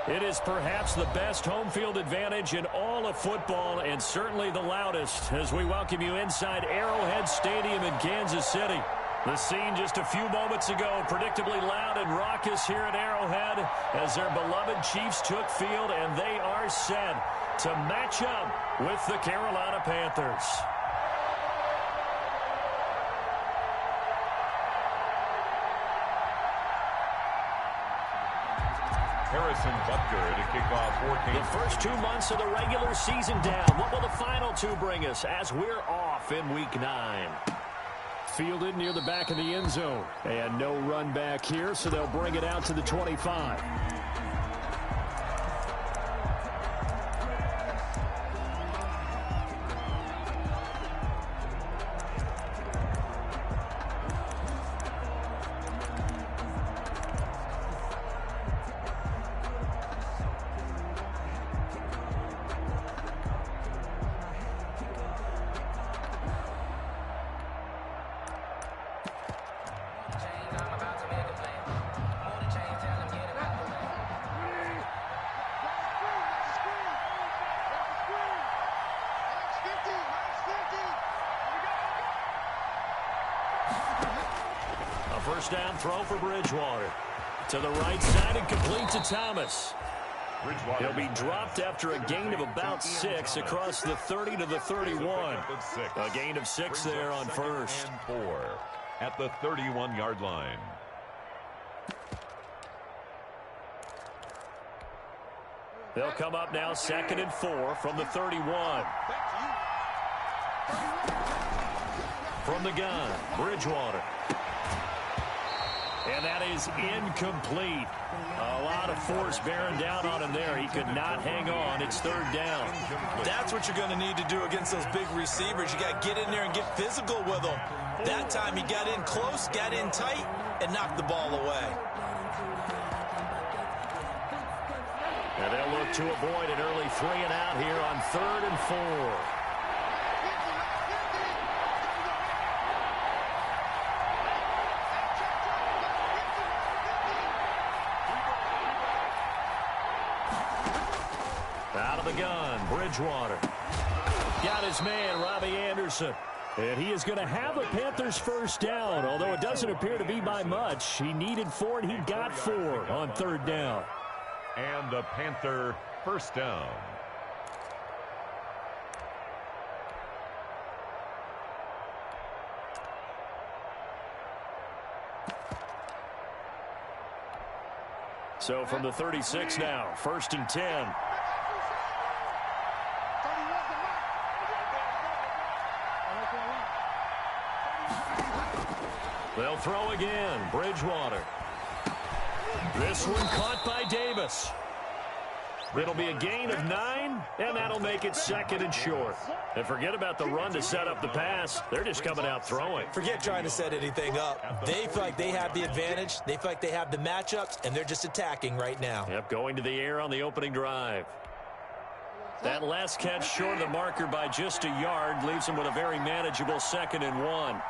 It is perhaps the best home field advantage in all of football, and certainly the loudest, as we welcome you inside Arrowhead Stadium in Kansas City. The scene just a few moments ago, predictably loud and raucous here at Arrowhead as their beloved Chiefs took field, and they are set to match up with the Carolina Panthers. Harrison Butker to kick off 14. The first 2 months of the regular season down. What will the final two bring us as we're off in Week 9? Fielded near the back of the end zone. And no run back here, so they'll bring it out to the 25. First down throw for Bridgewater. To the right side and complete to Thomas. He'll be dropped after a gain of about 6 across the 30 to the 31. A gain of 6 there on first. And 4 at the 31-yard line. They'll come up now 2nd and 4 from the 31. From the gun, Bridgewater. And that is incomplete. A lot of force bearing down on him there. He could not hang on. It's 3rd down. That's what you're going to need to do against those big receivers. You got to get in there and get physical with them. That time he got in close, got in tight, and knocked the ball away. And they'll look to avoid an early 3 and out here on 3rd and 4. Out of the gun, Bridgewater. Got his man, Robbie Anderson. And he is going to have a Panthers first down, although it doesn't appear to be by much. He needed 4, and he got 4 on 3rd down. And the Panther first down. So from the 36 now, 1st and 10. They'll throw again. Bridgewater. This one caught by Davis. It'll be a gain of 9, and that'll make it 2nd and short. And forget about the run to set up the pass. They're just coming out throwing. Forget trying to set anything up. They feel like they have the advantage. They feel like they have the matchups, and they're just attacking right now. Yep, going to the air on the opening drive. That last catch short of the marker by just a yard leaves them with a very manageable 2nd and 1.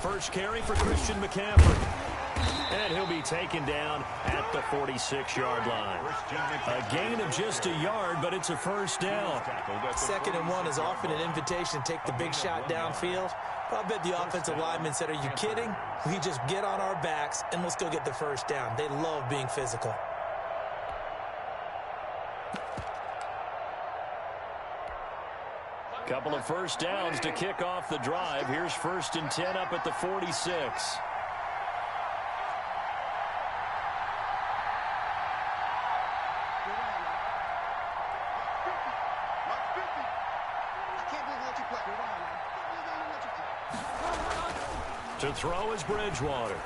First carry for Christian McCaffrey. And he'll be taken down at the 46-yard line. A gain of just a yard, but it's a first down. 2nd and 1 is often an invitation to take the big shot downfield. But I bet the offensive lineman said, are you kidding? We just get on our backs and let's go get the first down. They love being physical. Couple of first downs to kick off the drive. Here's 1st and 10 up at the 46. To throw is Bridgewater.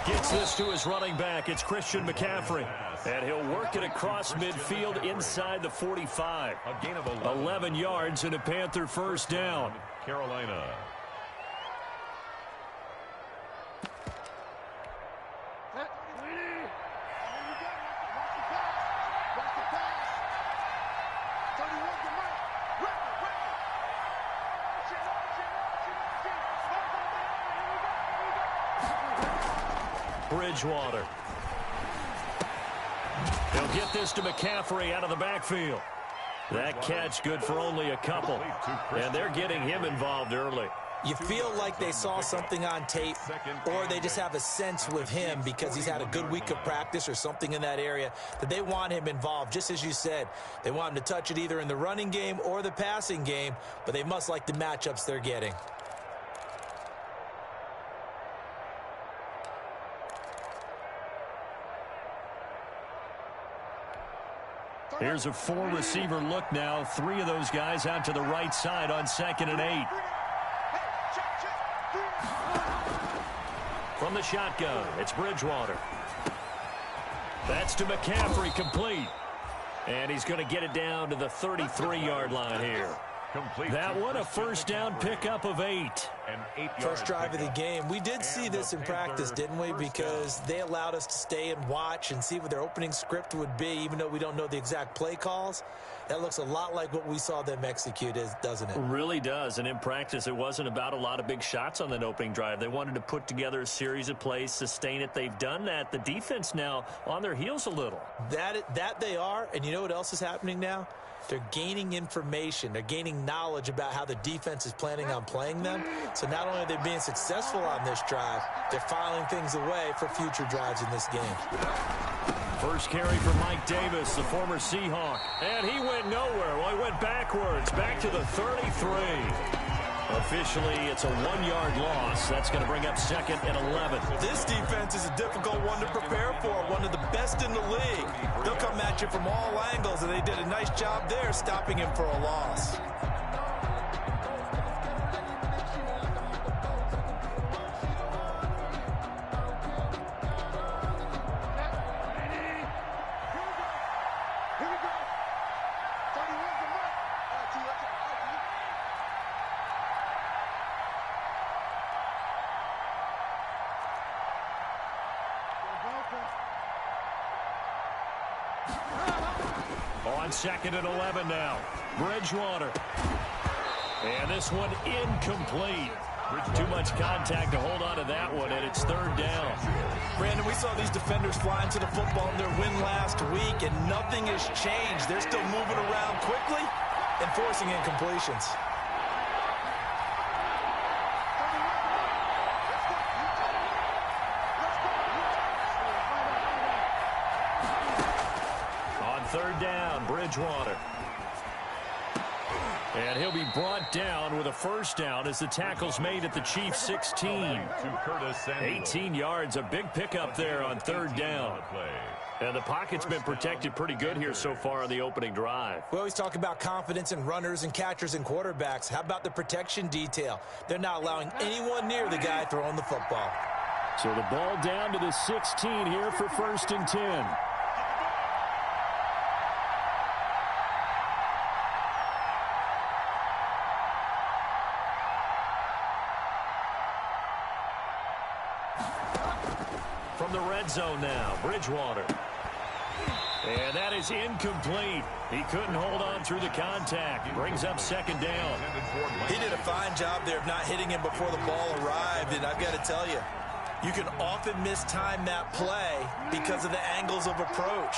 Gets this to his running back. It's Christian McCaffrey. And he'll work it across midfield inside the 45. A gain of 11 yards and a Panther first down. Carolina. Bridgewater. He'll get this to McCaffrey out of the backfield. That catch good for only a couple. And they're getting him involved early. You feel like they saw something on tape, or they just have a sense with him because he's had a good week of practice or something in that area that they want him involved. Just as you said, they want him to touch it either in the running game or the passing game, but they must like the matchups they're getting. Here's a four-receiver look now. Three of those guys out to the right side on 2nd and 8. From the shotgun, it's Bridgewater. That's to McCaffrey, complete. And he's going to get it down to the 33-yard line here. That one, a first down pickup of 8. First drive of the game. We did see this in practice, didn't we? Because they allowed us to stay and watch and see what their opening script would be, even though we don't know the exact play calls. That looks a lot like what we saw them execute, doesn't it? It really does. And in practice, it wasn't about a lot of big shots on that opening drive. They wanted to put together a series of plays, sustain it. They've done that. The defense now on their heels a little. That they are. And you know what else is happening now? They're gaining information. They're gaining knowledge about how the defense is planning on playing them. So not only are they being successful on this drive, they're filing things away for future drives in this game. First carry for Mike Davis, the former Seahawk. And he went nowhere. Well, he went backwards, back to the 33. Officially, it's a 1-yard loss. That's going to bring up 2nd and 11. This defense is a difficult one to prepare for, one of the best in the league. They'll come at you from all angles, and they did a nice job there stopping him for a loss. On 2nd and 11 now. Bridgewater. And this one incomplete. Too much contact to hold on to that one, and it's 3rd down. Brandon, we saw these defenders flying to the football in their win last week, and nothing has changed. They're still moving around quickly and forcing incompletions. On 3rd down, Bridgewater. And he'll be brought down with a first down as the tackle's made at the Chiefs' 16. 18 yards, a big pickup there on 3rd down. And the pocket's been protected pretty good here so far on the opening drive. We always talk about confidence in runners and catchers and quarterbacks. How about the protection detail? They're not allowing anyone near the guy throwing the football. So the ball down to the 16 here for 1st and 10. From the red zone now, Bridgewater. And that is incomplete. He couldn't hold on through the contact. Brings up 2nd down. He did a fine job there of not hitting him before the ball arrived, and I've got to tell you, you can often mistime that play because of the angles of approach.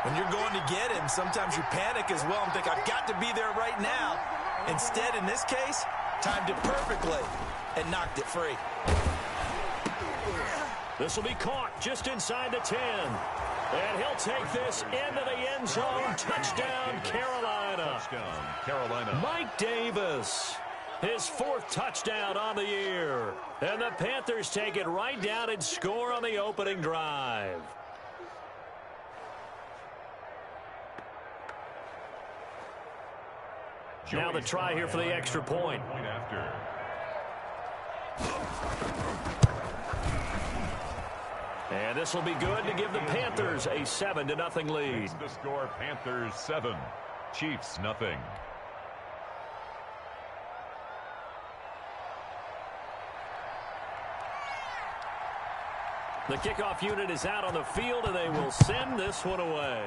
When you're going to get him, sometimes you panic as well and think, I've got to be there right now. Instead, in this case, timed it perfectly and knocked it free. This will be caught just inside the 10. And he'll take this into the end zone. Touchdown, Carolina. Touchdown, Carolina. Mike Davis, his 4th touchdown on the year. And the Panthers take it right down and score on the opening drive. Now the try here for the extra point. And this will be good to give the Panthers a 7-0 lead. The score, Panthers 7, Chiefs nothing. The kickoff unit is out on the field, and they will send this one away.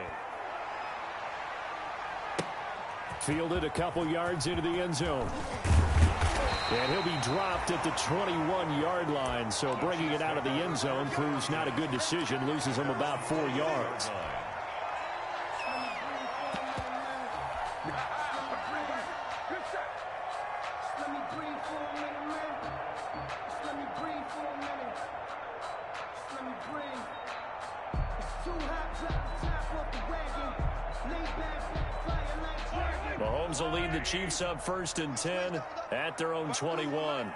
Fielded a couple yards into the end zone. And he'll be dropped at the 21-yard line. So bringing it out of the end zone proves not a good decision. Loses him about 4 yards. Mahomes will lead the Chiefs up 1st and 10 at their own 21.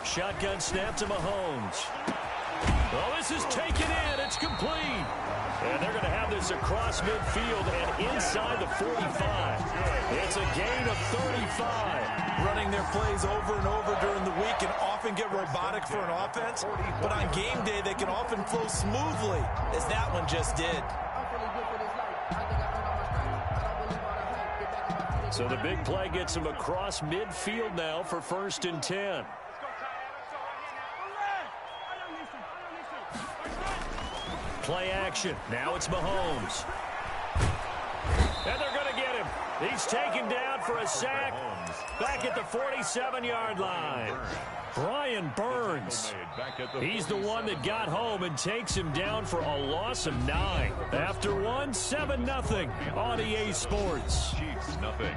Shotgun snap to Mahomes. Well, this is taken in. It's complete. And they're going to have this across midfield and inside the 45. It's a gain of 35. Running their plays over and over during the week can often get robotic for an offense, but on game day they can often flow smoothly, as that one just did. So the big play gets him across midfield now for 1st and 10. Play action. Now it's Mahomes. And they're going to get him. He's taken down for a sack back at the 47-yard line. Brian Burns. He's the one that got home and takes him down for a loss of 9. After one, 7-0 on EA Sports. Chiefs nothing.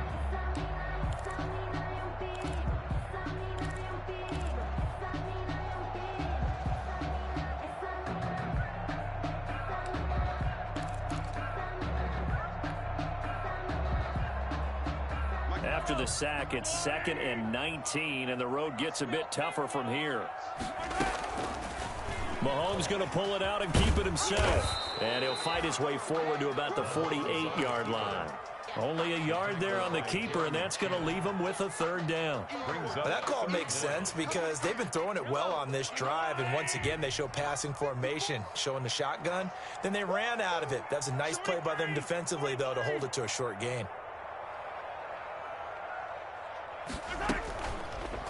After the sack, it's 2nd and 19, and the road gets a bit tougher from here. Mahomes going to pull it out and keep it himself. And he'll fight his way forward to about the 48-yard line. Only a yard there on the keeper, and that's going to leave him with a 3rd down. That call makes sense because they've been throwing it well on this drive, and once again they show passing formation, showing the shotgun. Then they ran out of it. That's a nice play by them defensively, though, to hold it to a short gain.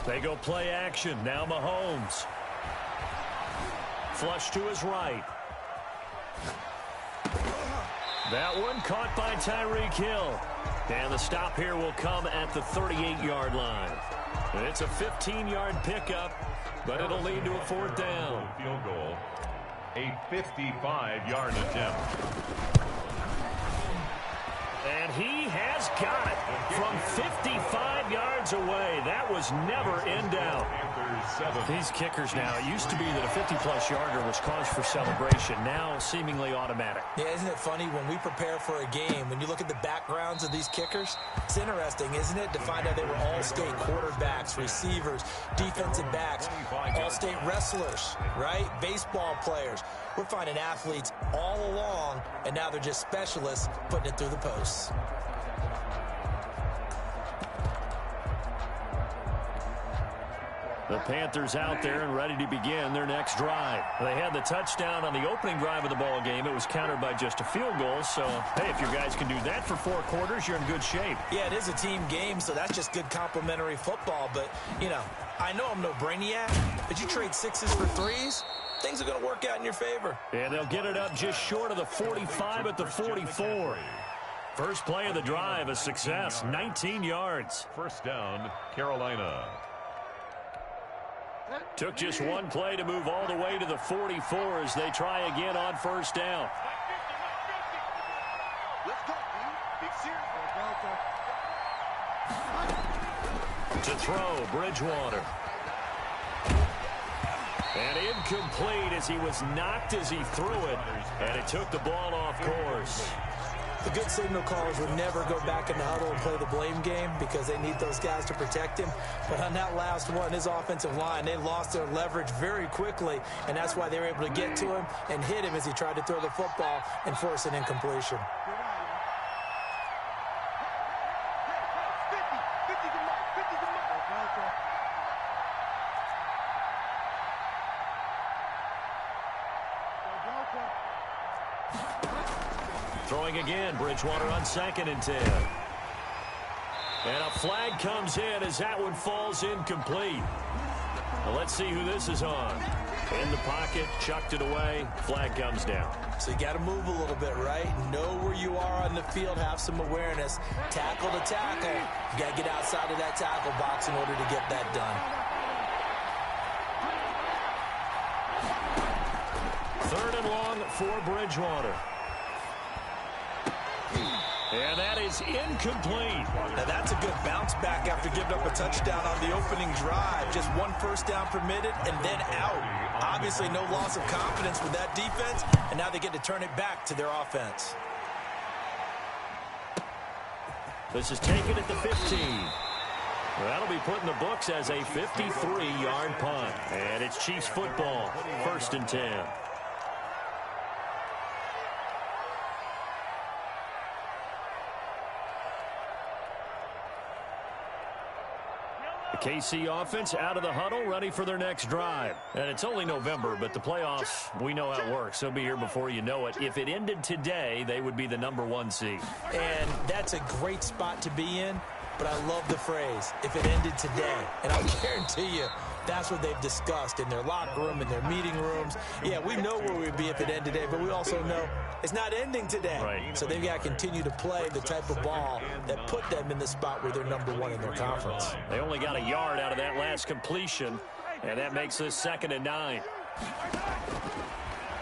They go play action. Now Mahomes. Flush to his right. That one caught by Tyreek Hill. And the stop here will come at the 38-yard line. It's a 15-yard pickup, but it'll lead to a 4th down. Field goal. A 55-yard attempt. And he has got it from 55 yards away. That was never in doubt. These kickers now, it used to be that a 50-plus yarder was cause for celebration. Now seemingly automatic. Yeah, isn't it funny when we prepare for a game, when you look at the backgrounds of these kickers, it's interesting, isn't it, to find out they were all-state quarterbacks, receivers, defensive backs, all-state wrestlers, right? Baseball players. We're finding athletes all along, and now they're just specialists putting it through the posts. The Panthers out there and ready to begin their next drive. They had the touchdown on the opening drive of the ball game. It was countered by just a field goal. So, hey, if your guys can do that for 4 quarters, you're in good shape. Yeah, it is a team game, so that's just good complimentary football. But, you know, I know I'm no brainiac, but you trade 6s for 3s, things are going to work out in your favor. And they'll get it up just short of the 45 at the 44. First play of the drive, a success, 19 yards. 1st down, Carolina. Took just one play to move all the way to the 44 as they try again on 1st down. To throw, Bridgewater. And incomplete as he was knocked as he threw it, and it took the ball off course. The good signal callers would never go back in the huddle and play the blame game because they need those guys to protect him. But on that last one, his offensive line, they lost their leverage very quickly, and that's why they were able to get to him and hit him as he tried to throw the football and force an incompletion. Throwing again, Bridgewater on 2nd and 10. And a flag comes in as that one falls incomplete. Well, let's see who this is on. In the pocket, chucked it away, flag comes down. So you got to move a little bit, right? Know where you are on the field, have some awareness. Tackle to tackle. You got to get outside of that tackle box in order to get that done. Third and long for Bridgewater. And that is incomplete. Now that's a good bounce back after giving up a touchdown on the opening drive. Just one first down permitted and then out. Obviously no loss of confidence with that defense, and now they get to turn it back to their offense. This is taken at the 15. Well, that'll be put in the books as a 53-yard punt. And it's Chiefs football, 1st and 10. The KC offense out of the huddle, ready for their next drive. And it's only November, but the playoffs, we know how it works. They'll be here before you know it. If it ended today, they would be the #1 seed. And that's a great spot to be in, but I love the phrase, if it ended today. And I'll guarantee you, that's what they've discussed in their locker room, in their meeting rooms. Yeah, we know where we'd be if it ended today, but we also know it's not ending today. Right. So they've got to continue to play the type of ball that put them in the spot where they're #1 in their conference. They only got a yard out of that last completion, and that makes this 2nd and 9.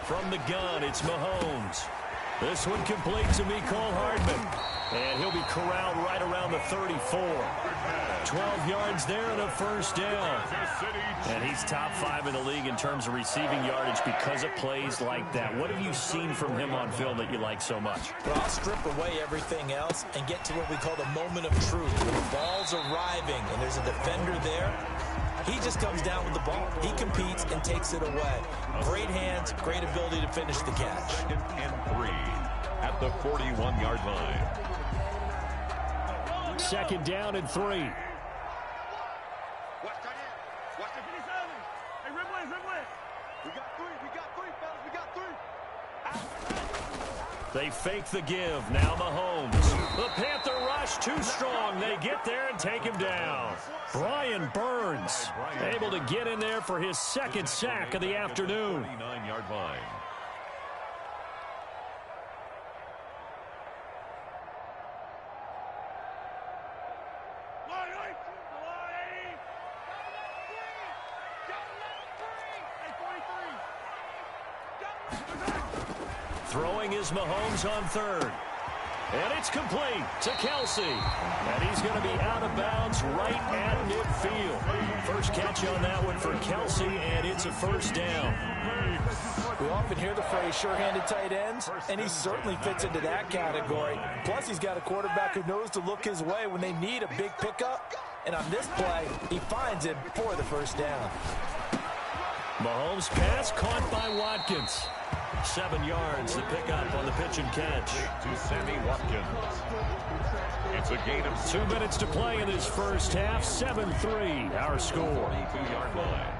From the gun, it's Mahomes. This one complete to Mecole Hardman. And he'll be corralled right around the 34. 12 yards there and a first down. And he's top 5 in the league in terms of receiving yardage because of plays like that. What have you seen from him on film that you like so much? Well, I'll strip away everything else and get to what we call the moment of truth. When the ball's arriving and there's a defender there, he just comes down with the ball. He competes and takes it away. Great hands, great ability to finish the catch. 2nd and 3 at the 41-yard line. 2nd down and 3. They fake the give. Now Mahomes. The Panther rush too strong. They get there and take him down. Brian Burns able to get in there for his 2nd sack of the afternoon. 39-yard line. Throwing is Mahomes on 3rd. And it's complete to Kelsey. And he's going to be out of bounds right at midfield. First catch on that one for Kelsey, and it's a first down. We often hear the phrase sure-handed tight ends, and he certainly fits into that category. Plus, he's got a quarterback who knows to look his way when they need a big pickup. And on this play, he finds it for the first down. Mahomes' pass caught by Watkins. 7 yards, the pickup on the pitch and catch. To Sammy Watkins. It's a gain of 2 minutes to play in this first half. 7-3, our score. 42-yard line.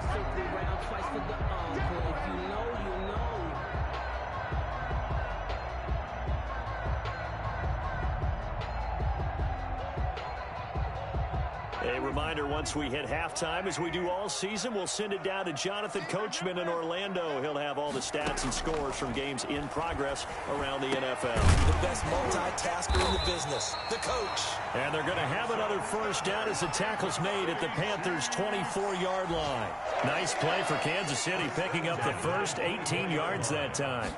A reminder, once we hit halftime, as we do all season, we'll send it down to Jonathan Coachman in Orlando. He'll have all the stats and scores from games in progress around the NFL. The best multitasker in the business, the coach. And they're going to have another first down as the tackle's made at the Panthers' 24-yard line. Nice play for Kansas City, picking up the first 18 yards that time.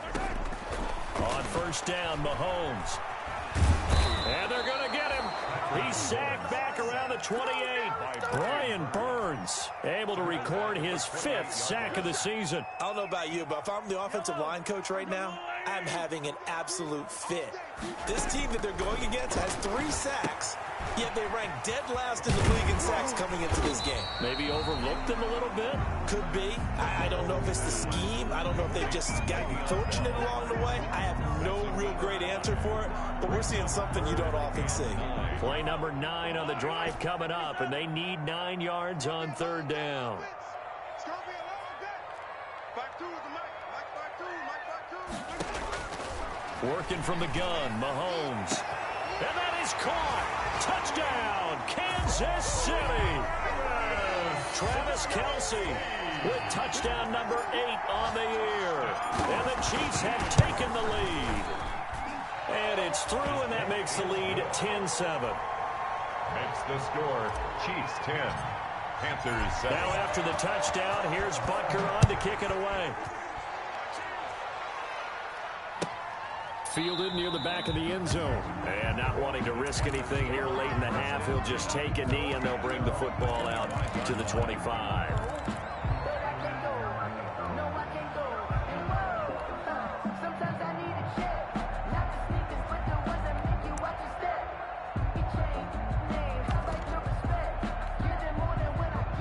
On first down, Mahomes. And they're going to get him. He's sacked back around the 28. Brian Burns able to record his 5th sack of the season. I don't know about you, but if I'm the offensive line coach right now, I'm having an absolute fit. This team that they're going against has 3 sacks, yet they rank dead last in the league in sacks coming into this game. Maybe overlooked them a little bit? Could be. I don't know if it's the scheme. I don't know if they've just gotten fortunate along the way. I have no real great answer for it, but we're seeing something you don't often see. Play number 9 on the drive coming up, and they need 9 yards on 3rd down. Working from the gun, Mahomes. And that is caught. Touchdown, Kansas City. Travis Kelce with touchdown number 8 on the year. And the Chiefs have taken the lead. And it's through, and that makes the lead 10-7. Makes the score Chiefs 10, Panthers 7. Now after the touchdown, here's Butker on to kick it away. Fielded near the back of the end zone. And not wanting to risk anything here late in the half, he'll just take a knee, and they'll bring the football out to the 25.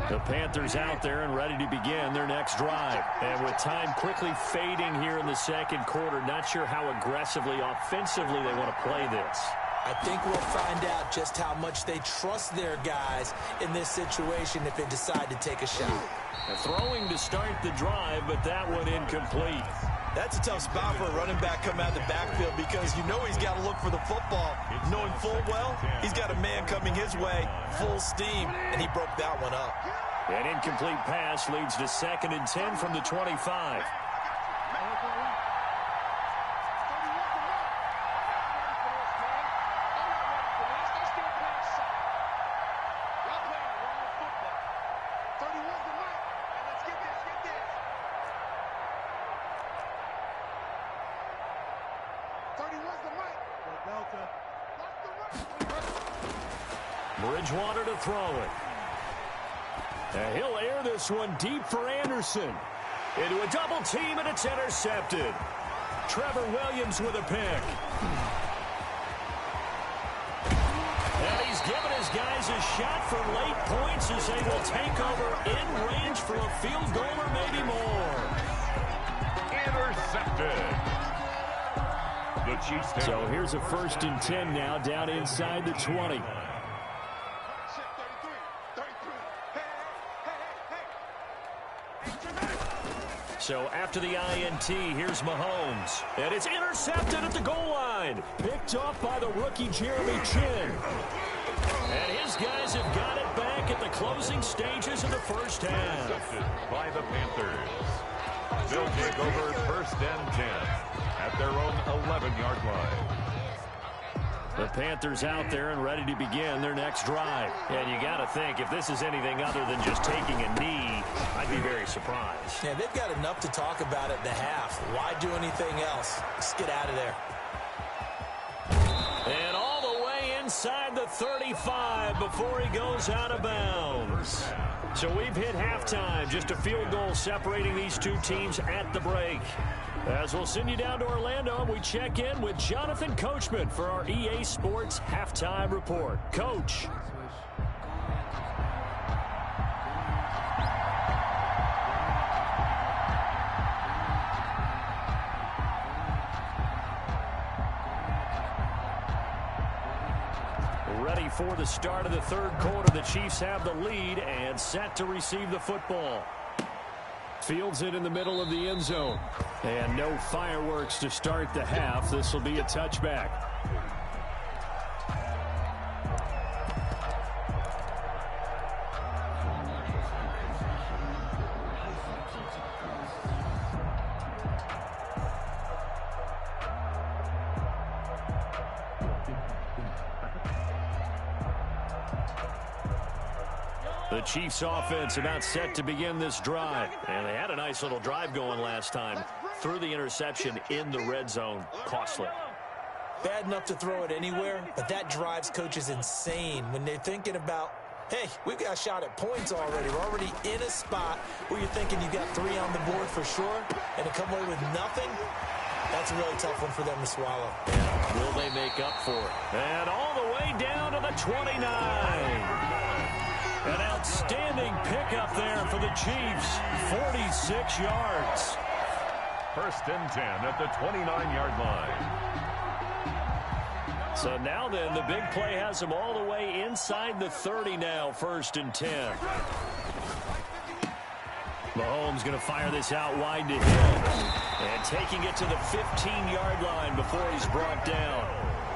The Panthers out there and ready to begin their next drive. And with time quickly fading here in the second quarter, not sure how aggressively, offensively they want to play this. I think we'll find out just how much they trust their guys in this situation if they decide to take a shot. Throwing to start the drive, but that one incomplete. That's a tough spot for a running back coming out of the backfield because you know he's got to look for the football, knowing full well he's got a man coming his way, full steam, and he broke that one up. An incomplete pass leads to 2nd and 10 from the 25. Bridgewater to throw it. And he'll air this one deep for Anderson. Into a double team, and it's intercepted. Trevor Williams with a pick. And he's given his guys a shot for late points as they will take over in range for a field goal or maybe more. Intercepted. The Chiefs take. So here's a 1st and 10 now down inside the 20. So after the INT, here's Mahomes. And it's intercepted at the goal line. Picked off by the rookie Jeremy Chin. And his guys have got it back at the closing stages of the first half. Intercepted by the Panthers. They'll take over 1st and 10 at their own 11-yard line. The Panthers out there and ready to begin their next drive. And you got to think, if this is anything other than just taking a knee, I'd be very surprised. Yeah, they've got enough to talk about at the half. Why do anything else? Just get out of there. And all the way inside the 35 before he goes out of bounds. So we've hit halftime. Just a field goal separating these two teams at the break. As we'll send you down to Orlando, we check in with Jonathan Coachman for our EA Sports Halftime Report. Coach. Ready for the start of the third quarter. The Chiefs have the lead and set to receive the football. Fields it in the middle of the end zone. And no fireworks to start the half. This will be a touchback. The Chiefs offense about set to begin this drive. And they had a nice little drive going last time. Threw the interception in the red zone. Costly. Bad enough to throw it anywhere, but that drives coaches insane when they're thinking about, hey, we've got a shot at points already. We're already in a spot where you're thinking you've got 3 on the board for sure, and to come away with nothing, that's a really tough one for them to swallow. Yeah. Will they make up for it? And all the way down to the 29. An outstanding pickup there for the Chiefs. 46 yards. 1st and 10 at the 29-yard line. So now then, the big play has them all the way inside the 30 now. 1st and 10. Mahomes going to fire this out wide to Hill. And taking it to the 15-yard line before he's brought down.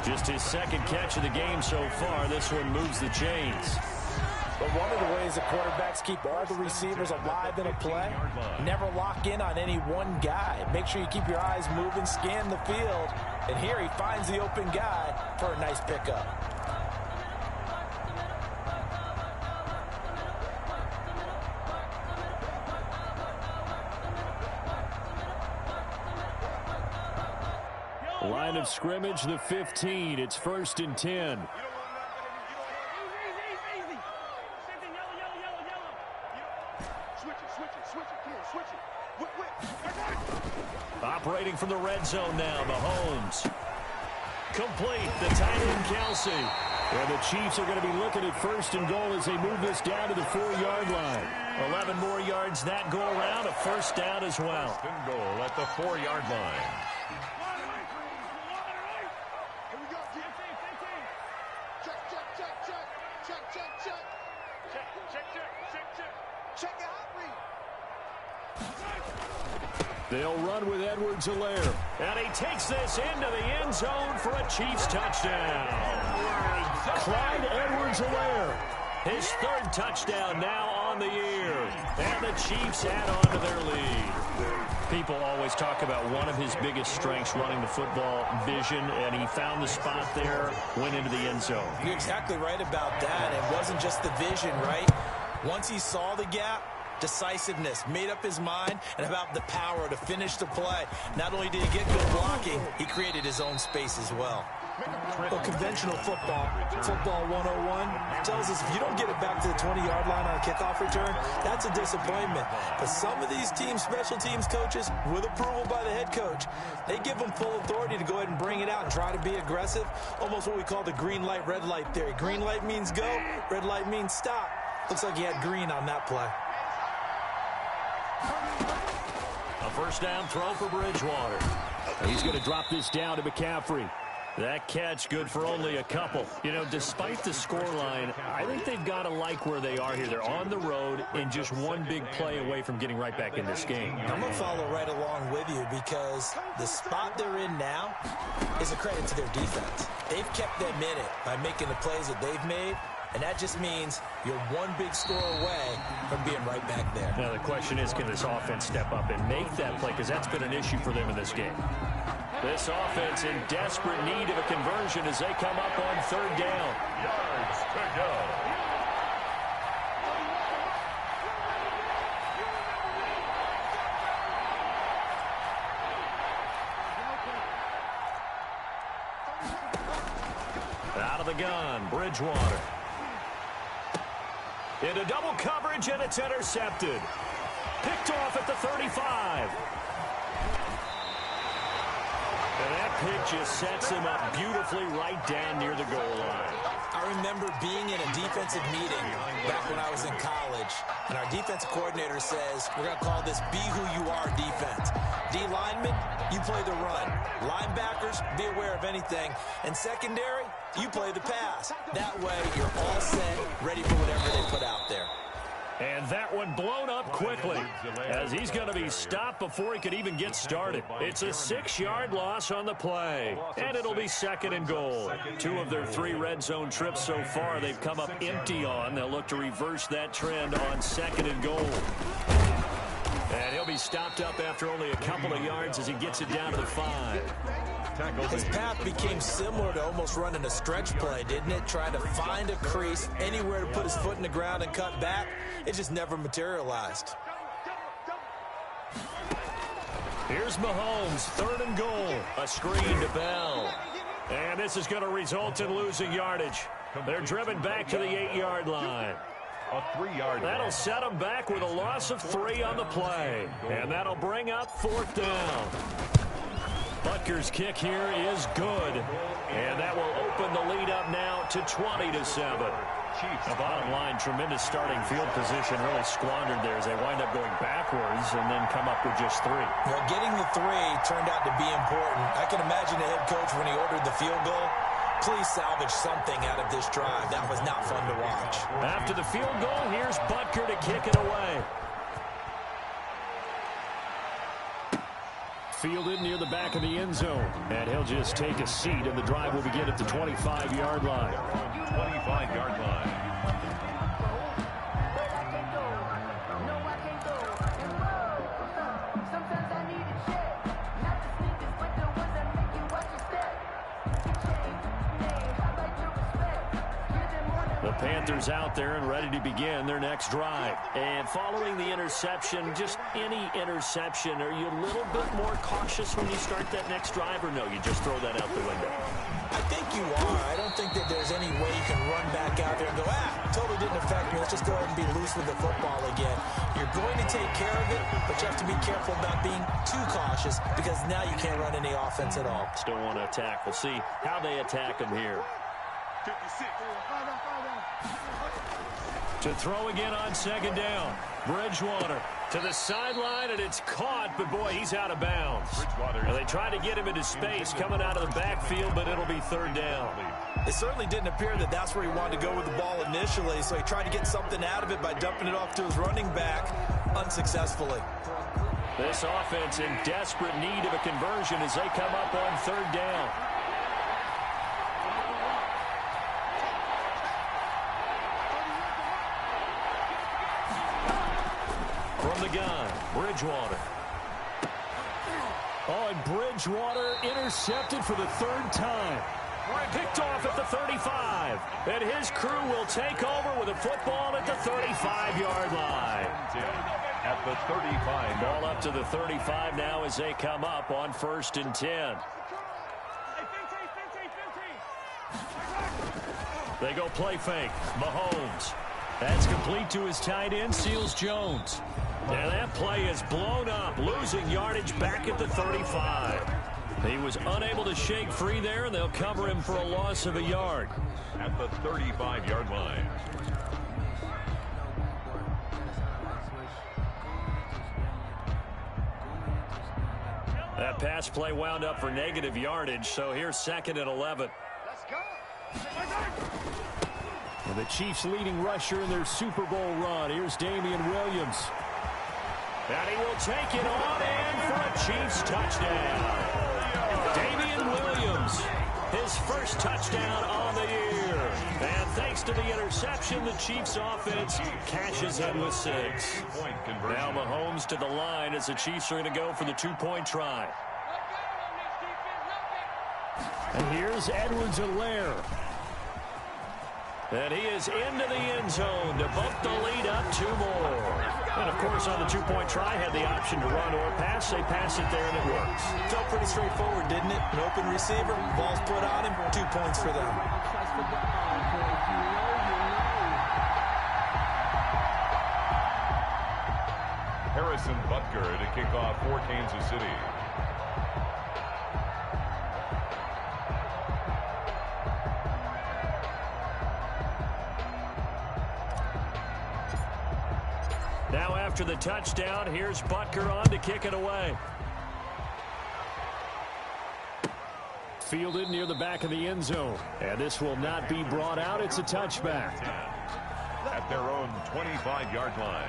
Just his 2nd catch of the game so far. This one moves the chains. But one of the ways the quarterbacks keep all the receivers alive in a play, never lock in on any one guy. Make sure you keep your eyes moving, scan the field, and here he finds the open guy for a nice pickup. Line of scrimmage, the 15. It's 1st and 10. Operating from the red zone now, Mahomes. Complete, the tight end, Kelsey. And the Chiefs are going to be looking at 1st and goal as they move this down to the 4-yard line. 11 more yards that go around, a 1st down as well. 1st and goal at the 4-yard line. They'll run with Edwards-Helaire. And he takes this into the end zone for a Chiefs touchdown. Clyde Edwards-Helaire, his 3rd touchdown now on the year. And the Chiefs add on to their lead. People always talk about one of his biggest strengths, running the football, vision, and he found the spot there, went into the end zone. You're exactly right about that. It wasn't just the vision, right? Once he saw the gap, decisiveness, made up his mind, and about the power to finish the play. Not only did he get good blocking, he created his own space as well. Well, conventional football 101, tells us if you don't get it back to the 20-yard line on a kickoff return, that's a disappointment. But some of these teams, special teams coaches, with approval by the head coach, they give them full authority to go ahead and bring it out and try to be aggressive, almost what we call the green light, red light theory. Green light means go, red light means stop. Looks like he had green on that play. A 1st down throw for Bridgewater. He's going to drop this down to McCaffrey. That catch good for only a couple. You know, despite the scoreline, I think they've got to like where they are here. They're on the road and just one big play away from getting right back in this game. I'm going to follow right along with you because the spot they're in now is a credit to their defense. They've kept them in it by making the plays that they've made. And that just means you're one big score away from being right back there. Now, the question is, can this offense step up and make that play? Because that's been an issue for them in this game. This offense in desperate need of a conversion as they come up on 3rd down. Yards to go. Out of the gun, Bridgewater. Into double coverage, and it's intercepted. Picked off at the 35. And that pick just sets him up beautifully right down near the goal line. I remember being in a defensive meeting back when I was in college, and our defensive coordinator says, we're going to call this be who you are defense. D linemen, you play the run. Linebackers, be aware of anything. And secondary, you play the pass. That way, you're all set, ready for whatever they put out there. And that one blown up quickly as he's going to be stopped before he could even get started. It's a 6-yard loss on the play, and it'll be 2nd and goal. 2 of their 3 red zone trips so far they've come up empty on. They'll look to reverse that trend on 2nd and goal. And he'll be stopped up after only a couple of yards as he gets it down to the 5. His path became similar to almost running a stretch play, didn't it? Trying to find a crease, anywhere to put his foot in the ground and cut back. It just never materialized. Here's Mahomes, 3rd and goal. A screen to Bell. And this is going to result in losing yardage. They're driven back to the 8-yard line. A 3-yard. That'll set them back with a loss of 3 on the play. And that'll bring up 4th down. Butker's kick here is good. And that will open the lead up now to 20-7. The bottom line, tremendous starting field position, really squandered there as they wind up going backwards and then come up with just 3. Well, getting the 3 turned out to be important. I can imagine the head coach when he ordered the field goal. Please salvage something out of this drive. That was not fun to watch. After the field goal, here's Butker to kick it away. Fielded near the back of the end zone. And he'll just take a seat, and the drive will begin at the 25-yard line. 25-yard line. The Panthers out there and ready to begin their next drive. And following the interception, just any interception, are you a little bit more cautious when you start that next drive, or no, you just throw that out the window? I think you are. I don't think that there's any way you can run back out there and go, totally didn't affect me. Let's just go ahead and be loose with the football again. You're going to take care of it, but you have to be careful about being too cautious because now you can't run any offense at all. Still want to attack. We'll see how they attack them here. To throw again on second down. Bridgewater to the sideline, and it's caught, but boy, he's out of bounds. And they try to get him into space coming out of the backfield, but it'll be third down. It certainly didn't appear that that's where he wanted to go with the ball initially, so he tried to get something out of it by dumping it off to his running back unsuccessfully. This offense in desperate need of a conversion as they come up on third down. From the gun, Bridgewater. Oh, and Bridgewater intercepted for the third time. Picked off at the 35. And his crew will take over with a football at the 35-yard line. At the 35. Ball up to the 35 now as they come up on 1st and 10. They go play fake. Mahomes. That's complete to his tight end, Seals Jones. And that play is blown up, losing yardage back at the 35. He was unable to shake free there, and they'll cover him for a loss of a yard. At the 35-yard line. That pass play wound up for negative yardage, so here's 2nd and 11. Let's go. And the Chiefs' leading rusher in their Super Bowl run. Here's Damian Williams. And he will take it on in for a Chiefs touchdown. Damian Williams, his first touchdown on the year. And thanks to the interception, the Chiefs' offense cashes in with 6. Now Mahomes to the line as the Chiefs are going to go for the 2-point try. And here's Edwards-Helaire. And he is into the end zone to bump the lead up 2 more. And, of course, on the 2-point try, had the option to run or pass. They pass it there, and it works. Felt pretty straightforward, didn't it? An open receiver, ball's put on him, 2 points for them. Harrison Butker to kick off for Kansas City. Now after the touchdown, here's Butker on to kick it away. Fielded near the back of the end zone. And this will not be brought out. It's a touchback. At their own 25-yard line.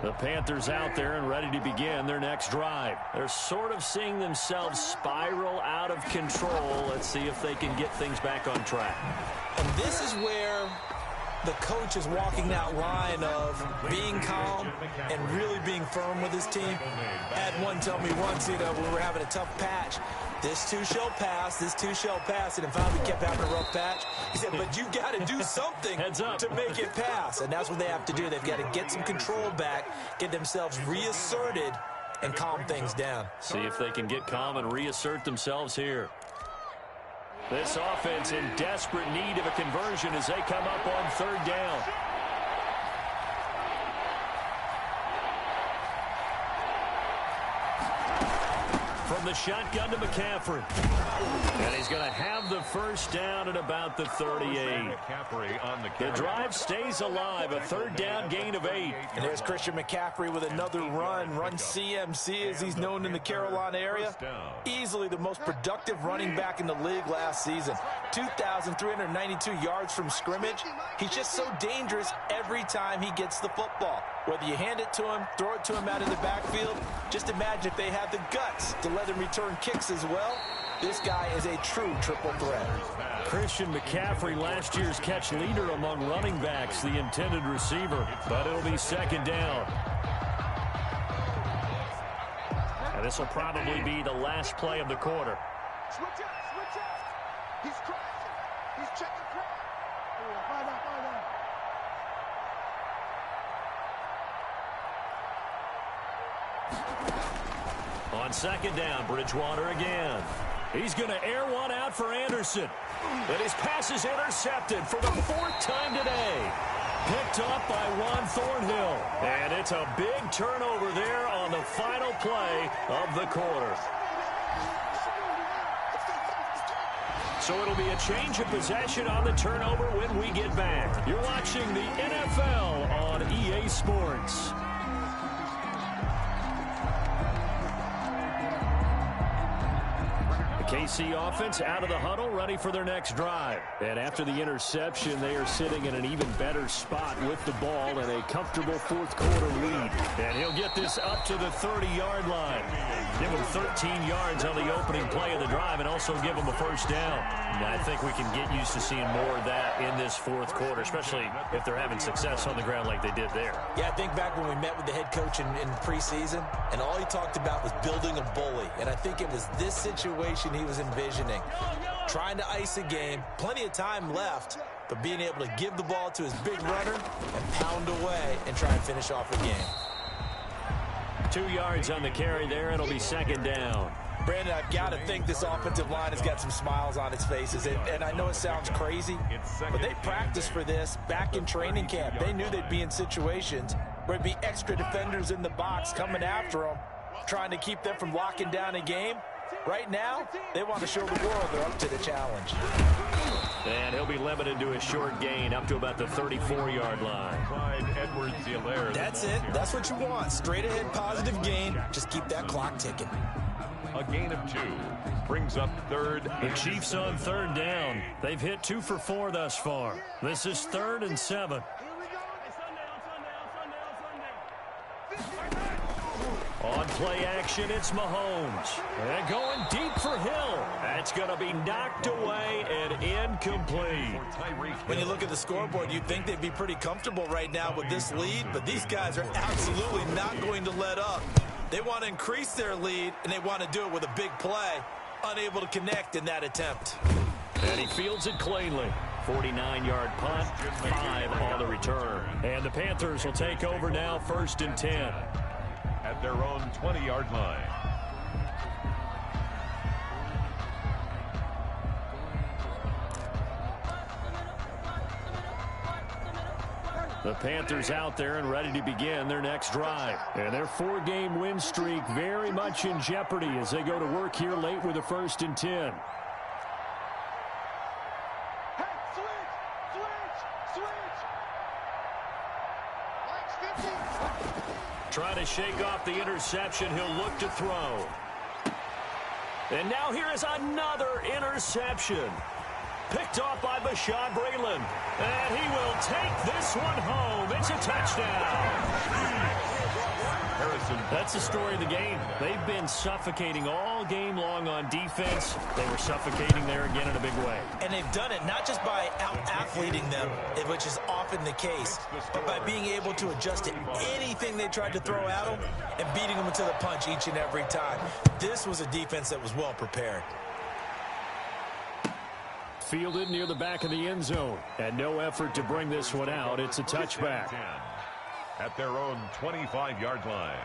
The Panthers out there and ready to begin their next drive. They're sort of seeing themselves spiral out of control. Let's see if they can get things back on track. And this is where the coach is walking that line of being calm and really being firm with his team. I had one tell me once, we were having a tough patch. This too shall pass, this too shall pass. And finally we kept having a rough patch. He said, but you got to do something to make it pass. And that's what they have to do. They've got to get some control back, get themselves reasserted, and calm things down. See if they can get calm and reassert themselves here. This offense in desperate need of a conversion as they come up on third down. From the shotgun to McCaffrey. And he's going to have the first down at about the 38. The drive stays alive. A third down gain of 8. And there's Christian McCaffrey with another run CMC as he's known in the Carolina area. Easily the most productive running back in the league last season. 2,392 yards from scrimmage. He's just so dangerous every time he gets the football. Whether you hand it to him, throw it to him out of the backfield, just imagine if they had the guts to let him return kicks as well. This guy is a true triple threat. Christian McCaffrey, last year's catch leader among running backs, the intended receiver, but it'll be second down. And this will probably be the last play of the quarter. Switch up, switch up. He's crashing. He's checking crash. Find out. On second down, Bridgewater again. He's going to air one out for Anderson. But his pass is intercepted for the fourth time today. Picked up by Juan Thornhill. And it's a big turnover there on the final play of the quarter. So it'll be a change of possession on the turnover when we get back. You're watching the NFL on EA Sports. KC offense out of the huddle, ready for their next drive. And after the interception, they are sitting in an even better spot with the ball and a comfortable fourth quarter lead. And he'll get this up to the 30-yard line. Give him 13 yards on the opening play of the drive and also give him a first down. And I think we can get used to seeing more of that in this fourth quarter, especially if they're having success on the ground like they did there. Yeah, I think back when we met with the head coach in preseason, and all he talked about was building a bully. And I think it was this situation he was envisioning. Trying to ice a game, plenty of time left, but being able to give the ball to his big runner and pound away and try and finish off the game. 2 yards on the carry there. It'll be second down. Brandon, I've got to think this offensive line has got some smiles on its faces. And I know it sounds crazy, but they practiced for this back in training camp. They knew they'd be in situations where it'd be extra defenders in the box coming after them, trying to keep them from locking down a game. Right now, they want to show the world they're up to the challenge. And he'll be limited to a short gain up to about the 34-yard line. That's it. That's what you want. Straight ahead positive gain. Just keep that clock ticking. A gain of 2 brings up third. The Chiefs on third down. They've hit 2 for 4 thus far. This is 3rd and 7. On play action, it's Mahomes. And going deep for Hill. That's going to be knocked away and incomplete. When you look at the scoreboard, you'd think they'd be pretty comfortable right now with this lead, but these guys are absolutely not going to let up. They want to increase their lead, and they want to do it with a big play. Unable to connect in that attempt. And he fields it cleanly. 49-yard punt, 5 on the return. And the Panthers will take over now, 1st and 10. At their own 20-yard line. The Panthers out there and ready to begin their next drive. And their 4-game win streak very much in jeopardy as they go to work here late with a 1st and 10. Trying to shake off the interception. He'll look to throw. And now here is another interception. Picked off by Bashaud Breeland. And he will take this one home. It's a touchdown. That's the story of the game. They've been suffocating all game long on defense. They were suffocating there again in a big way. And they've done it not just by out-athleting them, which is often the case, but by being able to adjust to anything they tried to throw at them and beating them to the punch each and every time. This was a defense that was well prepared. Fielded near the back of the end zone. And no effort to bring this one out. It's a touchback. At their own 25-yard line.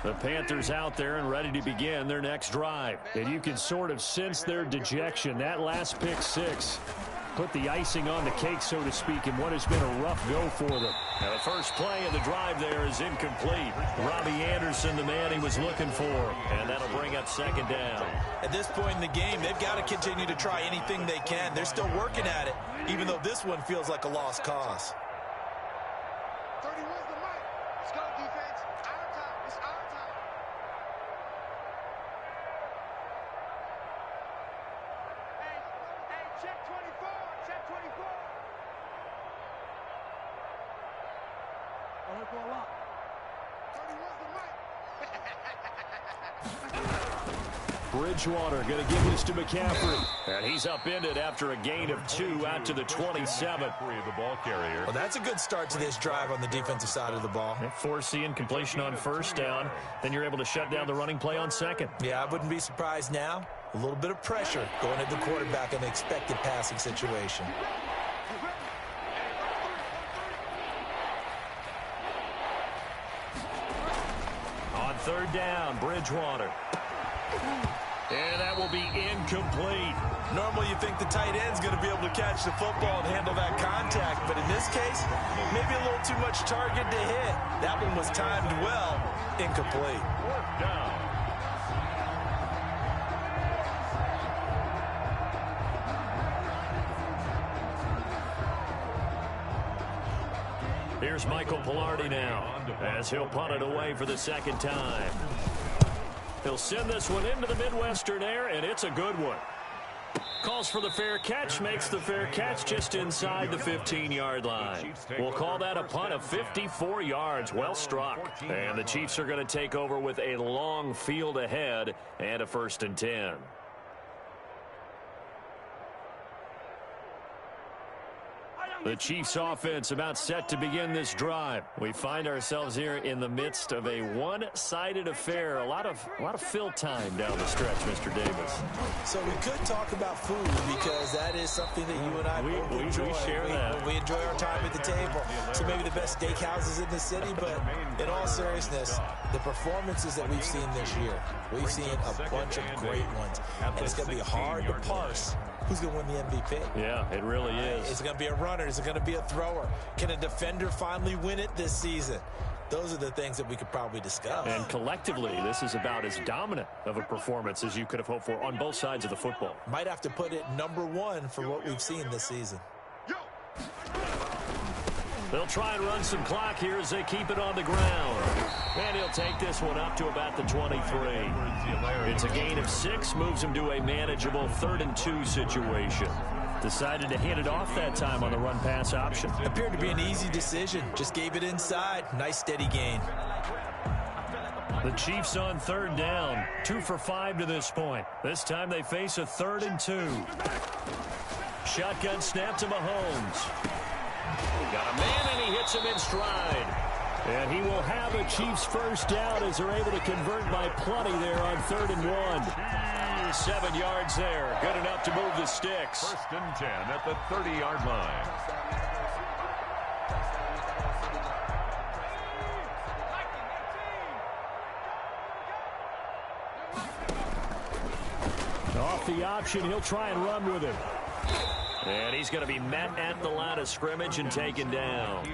The Panthers out there and ready to begin their next drive. And you can sort of sense their dejection. That last pick six put the icing on the cake, so to speak, in what has been a rough go for them. Now the first play of the drive there is incomplete. Robbie Anderson, the man he was looking for. And that'll bring up second down. At this point in the game, they've got to continue to try anything they can. They're still working at it, even though this one feels like a lost cause. Let's go, defense. Our time. It's our time. Hey, check 24. Check 24. Oh, let's go a lot. 31's the mic. Bridgewater going to give this to McCaffrey. And he's upended after a gain of 2 out to the 27. The ball carrier. Well, that's a good start to this drive on the defensive side of the ball. Forcing completion on first down. Then you're able to shut down the running play on second. Yeah, I wouldn't be surprised now. A little bit of pressure going at the quarterback in an expected passing situation. On third down, Bridgewater. And that will be incomplete. Normally you think the tight end's going to be able to catch the football and handle that contact, but in this case, maybe a little too much target to hit. That one was timed well, incomplete. Fourth down. Here's Michael Pilardi now, as he'll punt it away for the second time. He'll send this one into the Midwestern air, and it's a good one. Calls for the fair catch, makes the fair catch just inside the 15-yard line. We'll call that a punt of 54 yards. Well struck. And the Chiefs are going to take over with a long field ahead and a 1st and 10. The Chiefs offense about set to begin this drive. We find ourselves here in the midst of a one-sided affair. A lot of fill time down the stretch, Mr. Davis. So we could talk about food because that is something that you and I both enjoy. We share that. We enjoy our time at the table. So maybe the best steakhouses in the city, but in all seriousness, the performances that we've seen this year, we've seen a bunch of great ones. And it's going to be hard to parse who's going to win the MVP. Yeah, it really is. Is it going to be a runner? Is it going to be a thrower? Can a defender finally win it this season? Those are the things that we could probably discuss. And collectively, this is about as dominant of a performance as you could have hoped for on both sides of the football. Might have to put it #1 for what we've seen this season. They'll try and run some clock here as they keep it on the ground. And he'll take this one up to about the 23. It's a gain of 6, moves him to a manageable 3rd and 2 situation. Decided to hand it off that time on the run-pass option. Appeared to be an easy decision. Just gave it inside. Nice steady gain. The Chiefs on 3rd down. 2 for 5 to this point. This time they face a 3rd and 2. Shotgun snap to Mahomes. Got a man, and he hits him in stride. And he will have a Chiefs first down as they're able to convert by plenty there on 3rd and 1. 7 yards there. Good enough to move the sticks. 1st and 10 at the 30-yard line. Off the option, he'll try and run with it. And he's going to be met at the line of scrimmage and taken down.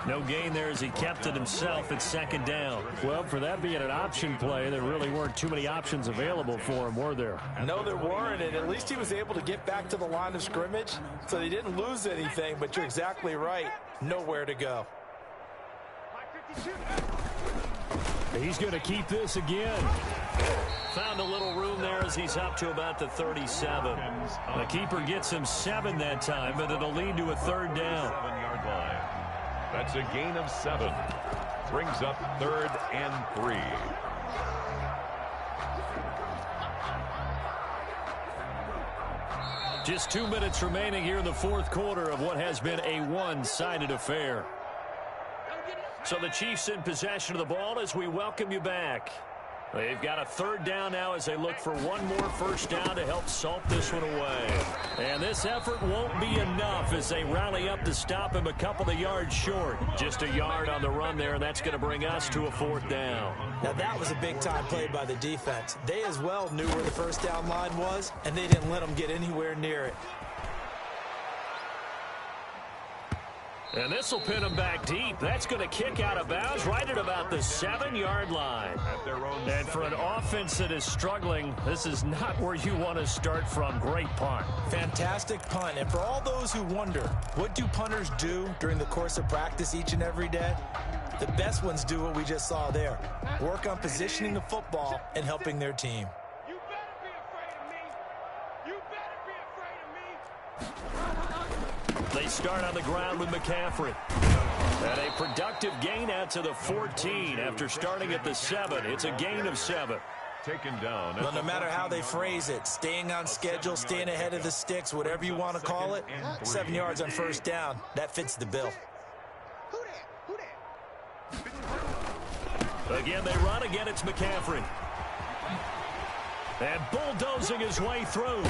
No gain there as he kept it himself at 2nd down. Well, for that being an option play, there really weren't too many options available for him, were there? No, there weren't, and at least he was able to get back to the line of scrimmage, so they didn't lose anything, but you're exactly right. Nowhere to go. He's going to keep this again. Found a little room there as he's up to about the 37. The keeper gets him 7 that time, but it'll lead to a 3rd down. 7-yard line. That's a gain of 7. Brings up 3rd and 3. Just 2 minutes remaining here in the 4th quarter of what has been a one-sided affair. So the Chiefs in possession of the ball as we welcome you back. They've got a 3rd down now as they look for one more first down to help salt this one away. And this effort won't be enough as they rally up to stop him a couple of yards short. Just a yard on the run there, and that's going to bring us to a 4th down. Now that was a big-time play by the defense. They as well knew where the first down line was, and they didn't let them get anywhere near it. And this will pin them back deep. That's going to kick out of bounds right at about the 7-yard line. And for an offense that is struggling, this is not where you want to start from. Great punt. Fantastic punt. And for all those who wonder, what do punters do during the course of practice each and every day? The best ones do what we just saw there. Work on positioning the football and helping their team. You better be afraid of me. You better be afraid of me. They start on the ground with McCaffrey. And a productive gain out to the 14 after starting at the 7. It's a gain of 7. Taken down. Well, no matter how they phrase it, staying on schedule, staying ahead of the sticks, whatever you want to call it, 7 yards on first down, that fits the bill. Who that? Again, they run. Again, it's McCaffrey. And bulldozing his way through.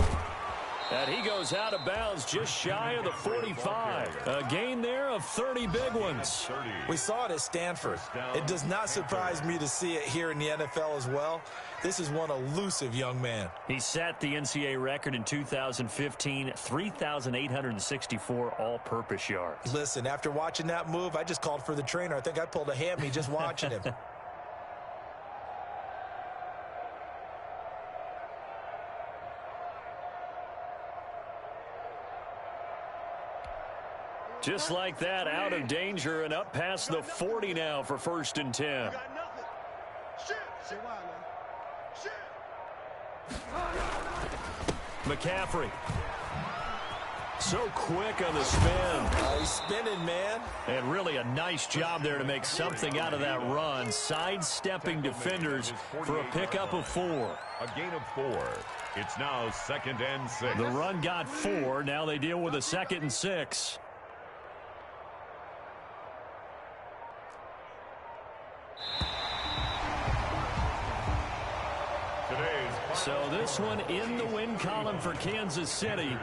And he goes out of bounds just shy of the 45. A gain there of 30 big ones. We saw it at Stanford. It does not surprise me to see it here in the NFL as well. This is one elusive young man. He set the NCAA record in 2015, 3,864 all-purpose yards. Listen, after watching that move, I just called for the trainer. I think I pulled a hammy just watching him. Just like that, out of danger and up past the 40 now for 1st and 10. Got nothing. Shoot. Say why, man. Shoot. McCaffrey. So quick on the spin. He's spinning, man. And really a nice job there to make something out of that run. Sidestepping defenders for a pickup of 4. A gain of 4. It's now 2nd and 6. The run got 4. Now they deal with a 2nd and 6. So this one in the win column for Kansas City.